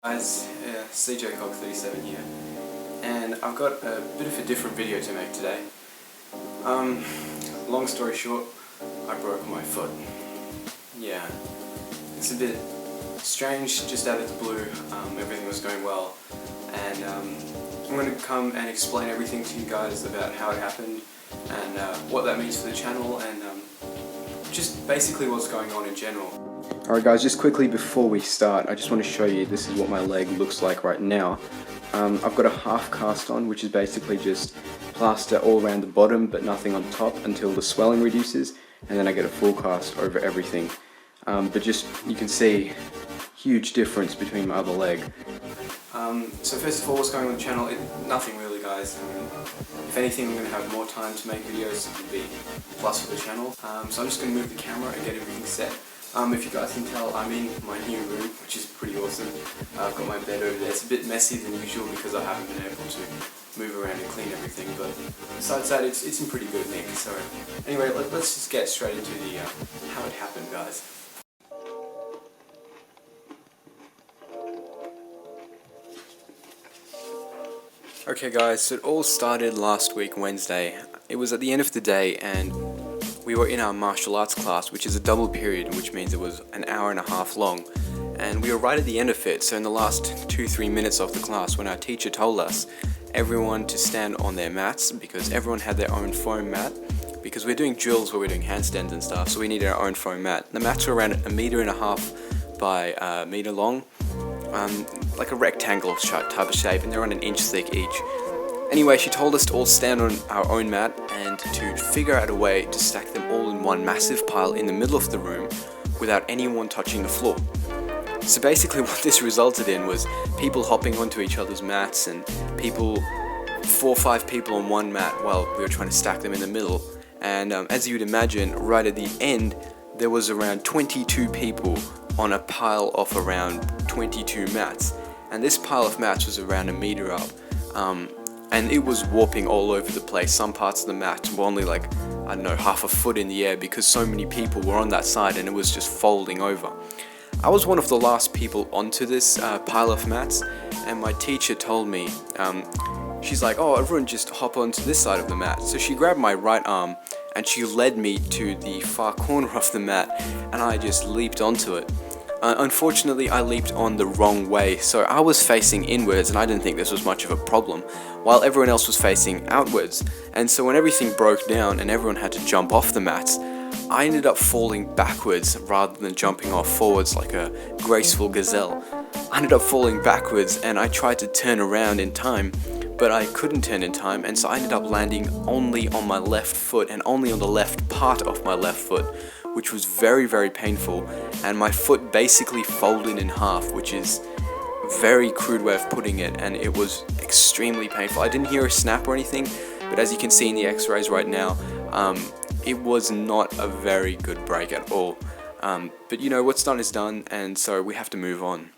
Guys, CJCog37 here, and I've got a bit of a different video to make today. Long story short, I broke my foot. Yeah, it's a bit strange, just out of the blue. Everything was going well, and I'm going to come and explain everything to you guys about how it happened and what that means for the channel, and just basically what's going on in general. Alright guys, just quickly before we start, I just want to show you this is what my leg looks like right now. I've got a half cast on, which is basically just plaster all around the bottom but nothing on top until the swelling reduces, and then I get a full cast over everything. But just, you can see, huge difference between my other leg. So first of all, what's going on with the channel? Nothing really, guys. If anything, I'm going to have more time to make videos. It would be a plus for the channel. So I'm just going to move the camera and get everything set. If you guys can tell, I'm in my new room, which is pretty awesome. I've got my bed over there. It's a bit messy than usual because I haven't been able to move around and clean everything, but besides that, it's in pretty good nick. So anyway, let's just get straight into the how it happened, guys. Okay guys, so it all started last week Wednesday. It was at the end of the day and we were in our martial arts class, which is a double period, which means it was an hour and a half long. And we were right at the end of it, so in the last 2-3 minutes of the class, when our teacher told us everyone to stand on their mats, because everyone had their own foam mat, because we're doing drills where we're doing handstands and stuff, so we needed our own foam mat. The mats were around 1.5 meters by a meter long, like a rectangle type of shape, and they're on 1 inch thick each. Anyway, she told us to all stand on our own mat and to figure out a way to stack them all in one massive pile in the middle of the room without anyone touching the floor. So basically what this resulted in was people hopping onto each other's mats and 4 or 5 people on one mat while we were trying to stack them in the middle. And as you'd imagine, right at the end there was around 22 people on a pile of around 22 mats. And this pile of mats was around 1 meter up. And it was warping all over the place. Some parts of the mat were only like, I don't know, half a foot in the air because so many people were on that side and it was just folding over. I was one of the last people onto this pile of mats, and my teacher told me, she's like, oh, everyone just hop onto this side of the mat. So she grabbed my right arm and she led me to the far corner of the mat and I just leaped onto it. Unfortunately, I leaped on the wrong way, so I was facing inwards and I didn't think this was much of a problem, while everyone else was facing outwards. And so when everything broke down and everyone had to jump off the mats, I ended up falling backwards rather than jumping off forwards like a graceful gazelle. I ended up falling backwards and I tried to turn around in time, but I couldn't turn in time, and so I ended up landing only on my left foot and only on the left part of my left foot, which was very, very painful, and my foot basically folded in half, which is a very crude way of putting it, and it was extremely painful. I didn't hear a snap or anything, but as you can see in the x-rays right now, it was not a very good break at all. But you know, what's done is done, and so we have to move on.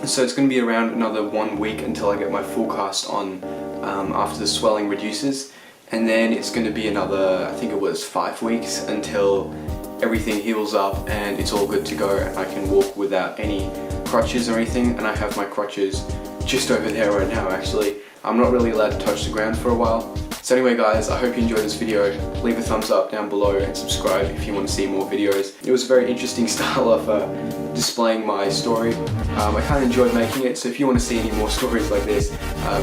So it's going to be around another 1 week until I get my full cast on after the swelling reduces. And then it's going to be another, I think it was 5 weeks until everything heals up and it's all good to go and I can walk without any crutches or anything. And I have my crutches just over there right now actually. I'm not really allowed to touch the ground for a while. So anyway guys, I hope you enjoyed this video. Leave a thumbs up down below and subscribe if you want to see more videos. It was a very interesting style of displaying my story. I kind of enjoyed making it, so if you want to see any more stories like this,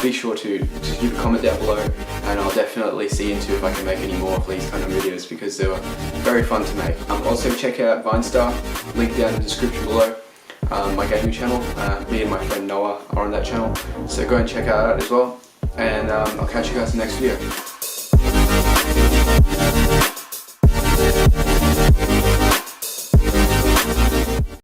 be sure to just leave a comment down below and I'll definitely see into if I can make any more of these kind of videos because they were very fun to make. Also check out VINESTAR, link down in the description below. My gaming channel, me and my friend Noah are on that channel, so go and check it out as well, and I'll catch you guys in the next video.